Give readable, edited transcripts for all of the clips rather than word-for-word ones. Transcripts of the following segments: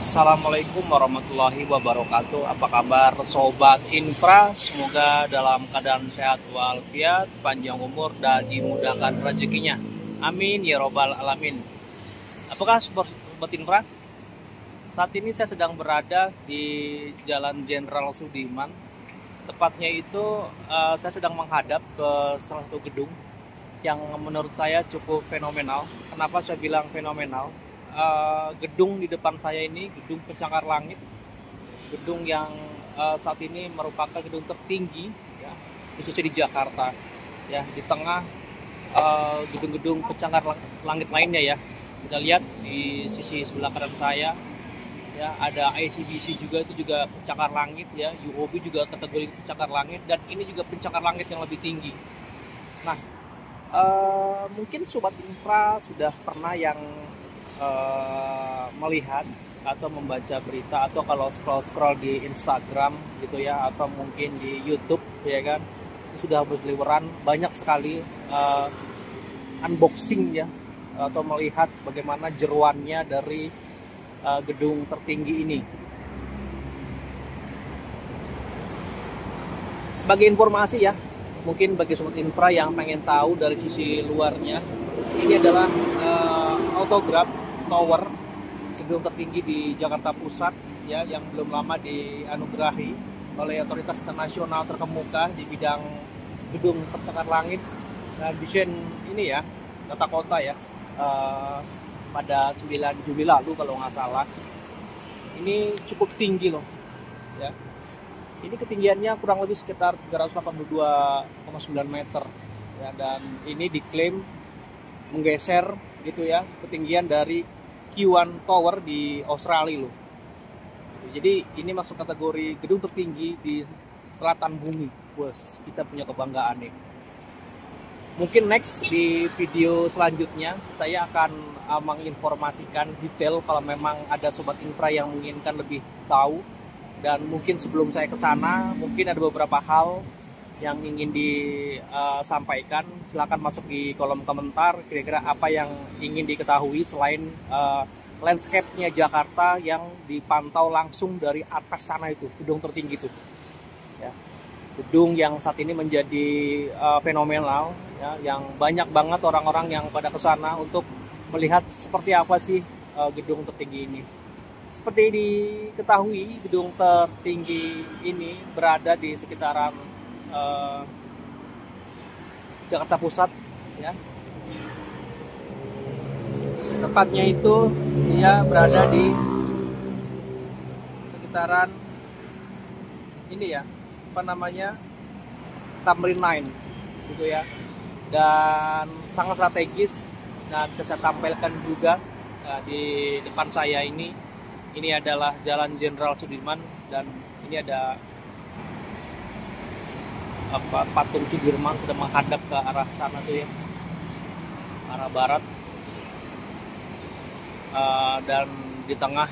Assalamualaikum warahmatullahi wabarakatuh. Apa kabar Sobat Infra? Semoga dalam keadaan sehat walafiat, panjang umur, dan dimudahkan rezekinya. Amin ya robbal alamin. Apakah Sobat Infra? Saat ini saya sedang berada di Jalan Jenderal Sudirman. Tepatnya itu saya sedang menghadap ke salah satu gedung yang menurut saya cukup fenomenal. Kenapa saya bilang fenomenal? Gedung di depan saya ini gedung pencakar langit, gedung yang saat ini merupakan gedung tertinggi ya, khususnya di Jakarta ya, di tengah gedung-gedung pencakar langit lainnya ya. Kita lihat di sisi sebelah kanan saya ya, ada ICBC juga, itu juga pencakar langit ya, UOB juga kategori pencakar langit, dan ini juga pencakar langit yang lebih tinggi. Nah, mungkin Sobat Infra sudah pernah yang melihat atau membaca berita, atau kalau scroll di Instagram gitu ya, atau mungkin di YouTube ya kan, sudah berseliweran banyak sekali unboxing ya, atau melihat bagaimana jeruannya dari gedung tertinggi ini. Sebagai informasi ya, mungkin bagi Sobat Infra yang pengen tahu dari sisi luarnya, ini adalah Autograph Tower, gedung tertinggi di Jakarta Pusat ya, yang belum lama dianugerahi oleh otoritas internasional terkemuka di bidang gedung pencakar langit dan desain ini ya, tata kota ya, pada 9 Juli lalu kalau nggak salah. Ini cukup tinggi loh ya. Ini ketinggiannya kurang lebih sekitar 382,9 meter ya, dan ini diklaim menggeser gitu ya ketinggian dari Q1 Tower di Australia loh. Jadi ini masuk kategori gedung tertinggi di selatan bumi. Bos, kita punya kebanggaan nih. Mungkin next di video selanjutnya saya akan menginformasikan detail kalau memang ada Sobat Infra yang menginginkan lebih tahu. Dan mungkin sebelum saya ke sana, mungkin ada beberapa hal yang ingin disampaikan. Silahkan masuk di kolom komentar kira-kira apa yang ingin diketahui selain landscape-nya Jakarta yang dipantau langsung dari atas sana, itu gedung tertinggi itu ya. Gedung yang saat ini menjadi fenomenal ya, yang banyak banget orang-orang yang pada ke sana untuk melihat seperti apa sih gedung tertinggi ini. Seperti diketahui, gedung tertinggi ini berada di sekitaran Jakarta Pusat ya. Tepatnya itu dia berada di sekitaran ini ya, apa namanya, Tamrin Line gitu ya, dan sangat strategis. Dan bisa saya tampilkan juga di depan saya ini adalah Jalan Jenderal Sudirman, dan ini ada patung Sudirman sudah menghadap ke arah sana tuh ya, arah barat, dan di tengah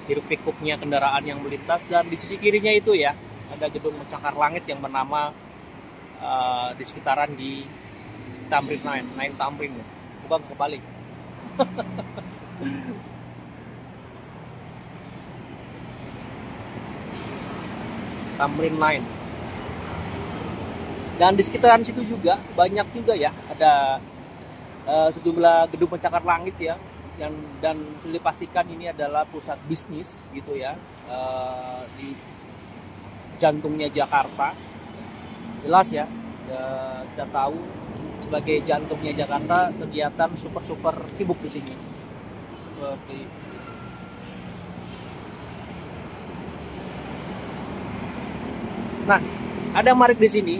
hiruk pikuknya kendaraan yang melintas, dan di sisi kirinya itu ya ada gedung pencakar langit yang bernama di sekitaran di Tamrin Nine Tamrin ya, bukan kebalik. Tamrin Line. Dan di sekitaran situ juga banyak juga ya, ada sejumlah gedung pencakar langit ya, dan sudah dipastikan ini adalah pusat bisnis gitu ya, di jantungnya Jakarta. Jelas ya, kita tahu sebagai jantungnya Jakarta, kegiatan super sibuk di sini. Seperti nah, ada menarik di sini.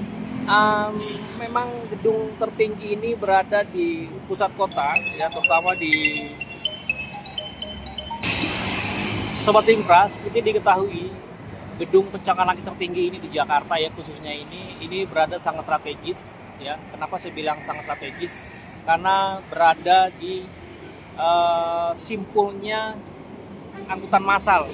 Memang gedung tertinggi ini berada di pusat kota ya, terutama di Sobat Infra. Seperti diketahui, gedung pencakar langit tertinggi ini di Jakarta ya, khususnya ini berada sangat strategis ya. Kenapa saya bilang sangat strategis? Karena berada di simpulnya angkutan massal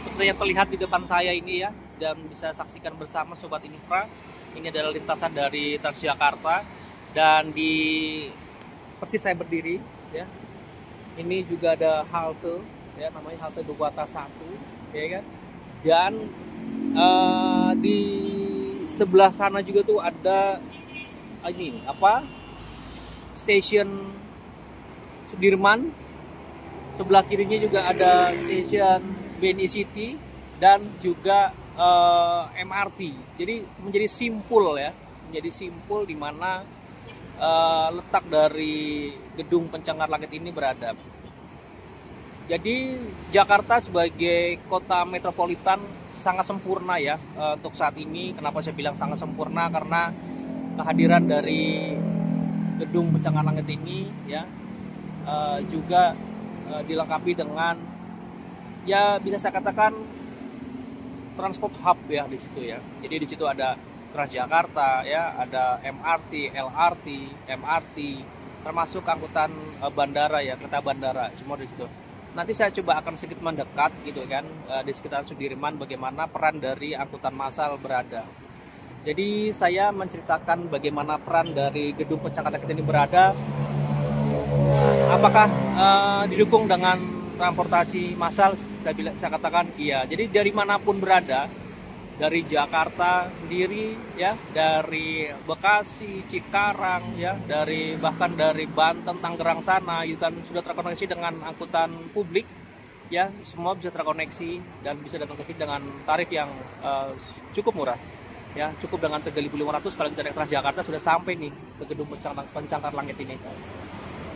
seperti yang terlihat di depan saya ini ya, dan bisa saksikan bersama Sobat Infra. Ini adalah lintasan dari Transjakarta, dan di persis saya berdiri ya, ini juga ada halte ya, namanya halte Duku Atas 1, ya kan. Dan di sebelah sana juga tuh ada ini apa, stasiun Sudirman. Sebelah kirinya juga ada stasiun BNI City dan juga MRT. Jadi menjadi simpul ya, menjadi simpul di mana letak dari gedung Pencakar Langit ini berada. Jadi Jakarta sebagai kota metropolitan sangat sempurna ya untuk saat ini. Kenapa saya bilang sangat sempurna? Karena kehadiran dari gedung Pencakar Langit ini ya juga dilengkapi dengan, ya bisa saya katakan, transport hub ya di situ ya. Jadi di situ ada Transjakarta ya, ada MRT, LRT, MRT, termasuk angkutan bandara ya, kereta bandara, semua di situ. Nanti saya coba akan sedikit mendekat gitu kan di sekitar Sudirman bagaimana peran dari angkutan massal berada. Jadi saya menceritakan bagaimana peran dari gedung Pencakar Langit ini berada. Apakah didukung dengan transportasi massal? Saya katakan iya. Jadi dari manapun berada, dari Jakarta sendiri ya, dari Bekasi, Cikarang ya, bahkan dari Banten, Tangerang sana itu kan sudah terkoneksi dengan angkutan publik ya, semua bisa terkoneksi dan bisa datang ke sini dengan tarif yang cukup murah ya, cukup dengan 3.500 kalau kita naik Transjakarta sudah sampai nih ke gedung Pencakar Langit ini.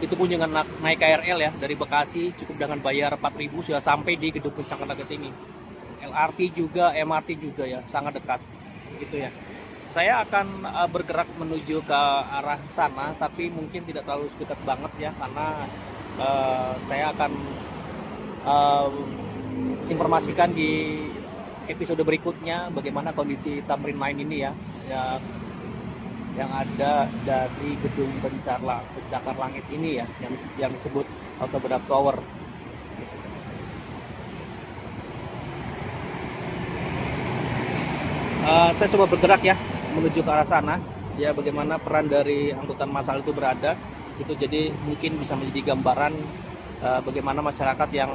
Itu pun dengan naik KRL ya, dari Bekasi cukup dengan bayar 4.000 sudah sampai di gedung Pencakar Langit ini. LRT juga, MRT juga ya, sangat dekat gitu ya. Saya akan bergerak menuju ke arah sana, tapi mungkin tidak terlalu dekat banget ya, karena saya akan informasikan di episode berikutnya bagaimana kondisi Tamrin Line ini ya, yang ada dari gedung Pencakar Langit ini ya, yang disebut Autograph Tower. Saya coba bergerak ya menuju ke arah sana ya, bagaimana peran dari angkutan massal itu berada itu. Jadi mungkin bisa menjadi gambaran bagaimana masyarakat yang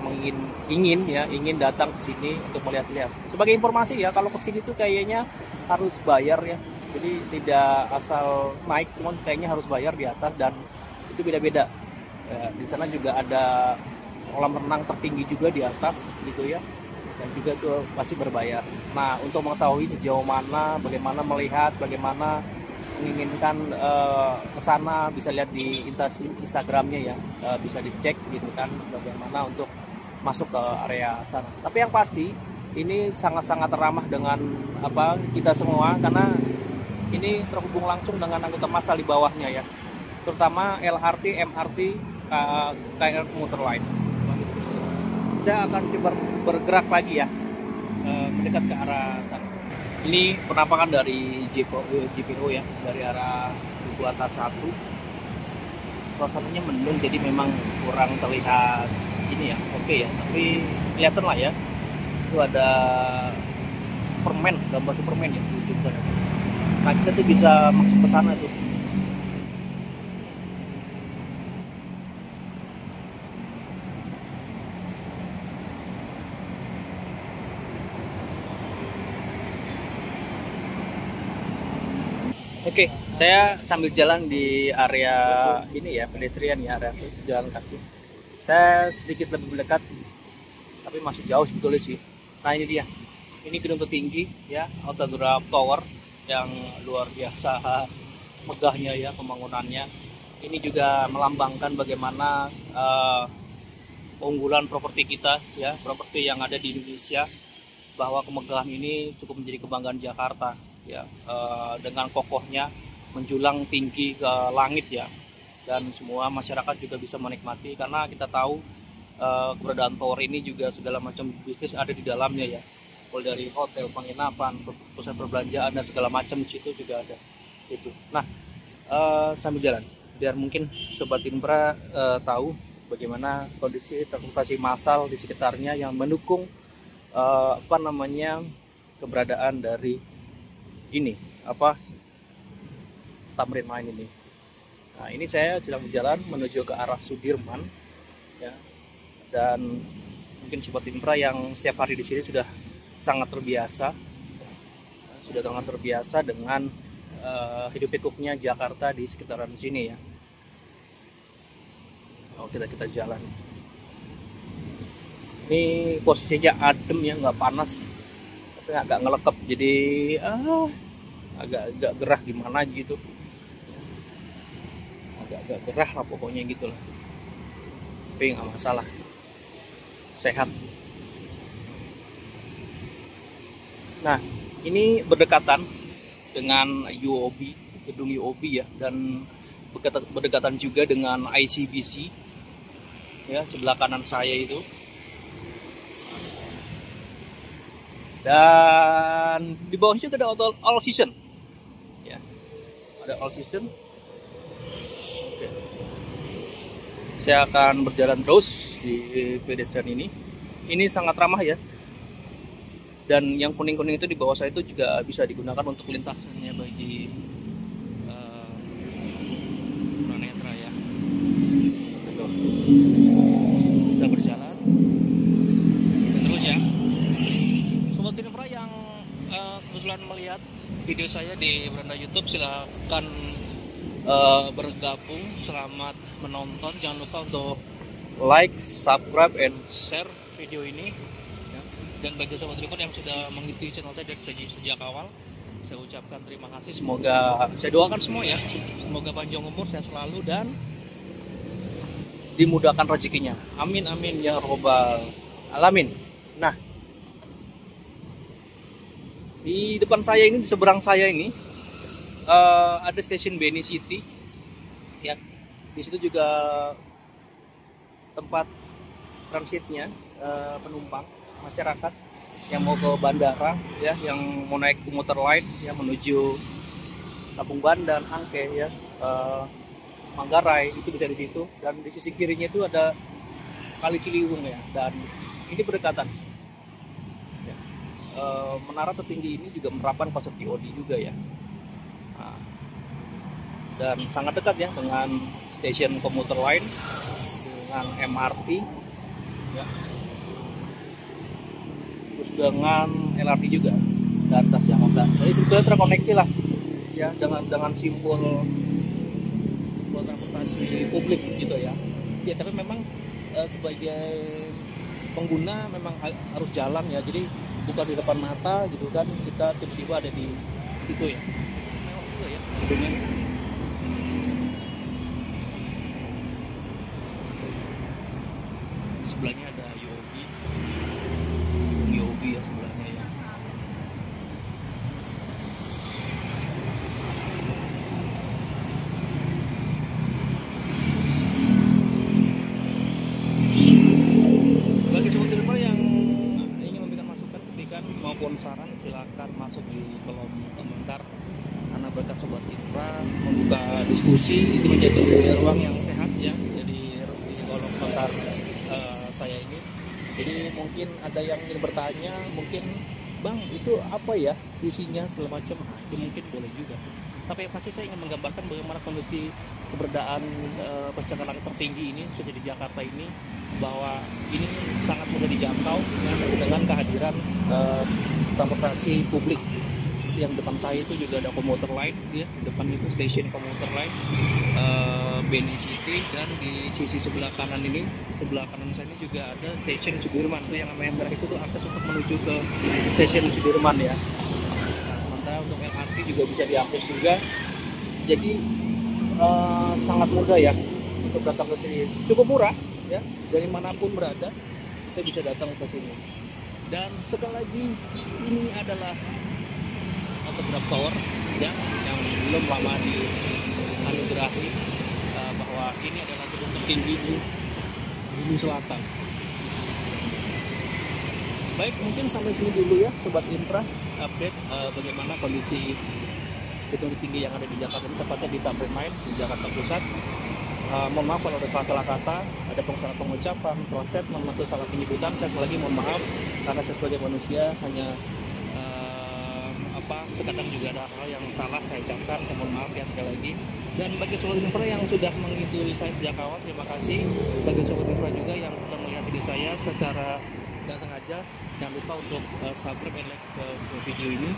ingin datang ke sini untuk melihat-lihat. Sebagai informasi ya, kalau ke sini tuh kayaknya harus bayar ya. Jadi tidak asal naik, cuman kayaknya harus bayar di atas, dan itu beda-beda. Di sana juga ada kolam renang tertinggi juga di atas gitu ya, dan juga tuh pasti berbayar. Nah, untuk mengetahui sejauh mana, bagaimana melihat, bagaimana menginginkan ke sana, bisa lihat di Instagramnya ya, bisa dicek gitu kan, bagaimana untuk masuk ke area sana. Tapi yang pasti ini sangat-sangat ramah dengan kita semua, karena ini terhubung langsung dengan angkutan massal di bawahnya ya, terutama LRT, MRT, KRL Komuter Line. Saya akan coba bergerak lagi ya, mendekat ke arah sana. Ini penampakan dari JPO ya, dari arah Duku Atas 1. Suasananya mendung, jadi memang kurang terlihat ini ya, oke ya, tapi kelihatan lah ya, itu ada Superman, gambar Superman ya di ujung sana. Nah, kita tuh bisa masuk ke sana tuh. Oke, saya sambil jalan di area ini ya, pedestrian ya, area jalan kaki. Saya sedikit lebih mendekat, tapi masih jauh sebetulnya sih. Nah, ini dia. Ini gedung tertinggi ya, Autograph Tower, yang luar biasa megahnya ya pembangunannya. Ini juga melambangkan bagaimana keunggulan properti kita ya, properti yang ada di Indonesia, bahwa kemegahan ini cukup menjadi kebanggaan Jakarta ya, dengan kokohnya menjulang tinggi ke langit ya, dan semua masyarakat juga bisa menikmati, karena kita tahu keberadaan tower ini juga segala macam bisnis ada di dalamnya ya, mulai dari hotel, penginapan, pusat perbelanjaan, dan segala macam di situ juga ada itu. Nah, sambil jalan biar mungkin Sobat Infra tahu bagaimana kondisi transportasi massal di sekitarnya yang mendukung keberadaan dari ini Tamrin Line ini. Nah, ini saya sedang berjalan menuju ke arah Sudirman ya, dan Mungkin sobat infra yang setiap hari di sini sudah sangat terbiasa, dengan hidup pikuknya Jakarta di sekitaran sini ya. Kita jalan. Ini posisinya adem ya, nggak panas, tapi agak ngelekep, jadi agak gerah gimana gitu, agak gerah lah pokoknya gitu lah. Tapi nggak masalah, sehat. Nah, ini berdekatan dengan UOB, gedung UOB ya, dan berdekatan juga dengan ICBC ya, sebelah kanan saya itu. Dan di bawahnya juga ada All Season ya, ada All Season. Oke. Saya akan berjalan terus di pedestrian ini sangat ramah ya. Dan yang kuning-kuning itu di bawah saya itu juga bisa digunakan untuk lintasannya bagi tunanetra ya. Kita berjalan terus ya. Sobat infra yang kebetulan melihat video saya di beranda YouTube, silahkan bergabung. Selamat menonton. Jangan lupa untuk like, subscribe, and share video ini. Dan bagi sobat record yang sudah mengikuti channel saya dari sejak awal, saya ucapkan terima kasih. Semoga, saya doakan semua ya, semoga panjang umur, sehat selalu, dan dimudahkan rezekinya. Amin amin ya robbal alamin. Nah, di depan saya ini, di seberang saya ini ada stasiun Beni City ya. Di situ juga tempat transitnya penumpang masyarakat yang mau ke bandara ya, yang mau naik komuter lain ya menuju Kampung Bandan, Angke ya, Manggarai, itu bisa di situ. Dan di sisi kirinya itu ada Kali Ciliwung ya, dan ini berdekatan ya. Menara tertinggi ini juga menerapkan konsep TOD juga ya. Nah, dan sangat dekat ya dengan stasiun komuter lain, dengan MRT ya, dengan LRT juga dan Transjakarta. Jadi sebetulnya terkoneksi lah ya dengan simbol transportasi publik gitu ya. Ya tapi memang sebagai pengguna memang harus jalan ya. Jadi bukan di depan mata gitu kan, kita tiba-tiba ada di situ ya. Memang juga ya gedungnya. Di sebelahnya ada UOB ya, sebelahnya ya. Bagi sobat infra yang ingin memberikan masukan, kritikan maupun saran, silakan masuk di kolom komentar, karena berkat sobat infra membuka diskusi itu menjadi ruang yang sehat ya. Jadi di kolom komentar saya ini, jadi mungkin ada yang ingin bertanya, mungkin Bang itu apa ya visinya segala macam, nah, itu mungkin boleh juga. Tapi yang pasti saya ingin menggambarkan bagaimana kondisi keberadaan perjalanan tertinggi ini khususnya di Jakarta ini, bahwa ini sangat mudah dijangkau dengan kehadiran transportasi publik. Yang depan saya itu juga ada komuter lain ya, di depan itu stasiun komuter lain Beni City, dan di sisi sebelah kanan ini, sebelah kanan saya ini juga ada stasiun Sudirman. Itu yang namanya merah itu tuh akses untuk menuju ke stasiun Sudirman ya. Nah, sementara untuk LRT juga bisa diakses juga. Jadi sangat mudah ya untuk datang ke sini. Cukup murah ya, dari manapun berada kita bisa datang ke sini. Dan sekali lagi, ini adalah Autograph Tower ya, yang belum lama dianugerahi, bahwa ini adalah gedung tertinggi di Bumi Selatan. Baik, mungkin sampai sini dulu ya sobat infra, update bagaimana kondisi gedung tinggi yang ada di Jakarta, tepatnya di Tamrin Main di Jakarta Pusat. Mohon maaf kalau ada salah kata, ada salah pengucapan, salah statement, atau salah penyebutan. Saya sekali lagi mohon maaf, karena saya sebagai manusia hanya terkadang juga ada hal yang salah saya ucapkan. Saya mohon maaf ya sekali lagi. Dan bagi sobat infra yang sudah mengikuti saya sejak awal, terima kasih. Bagi sobat infra juga yang sudah melihat video saya secara tidak sengaja, jangan lupa untuk subscribe dan like ke video ini.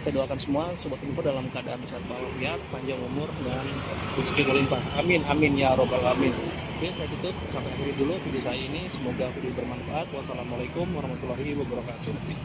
Saya doakan semua sobat info dalam keadaan sehat walafiat, panjang umur, dan rezeki berlimpah. Amin, amin ya robbal alamin. Oke, saya tutup sampai akhir dulu video saya ini. Semoga video bermanfaat. Wassalamualaikum warahmatullahi wabarakatuh.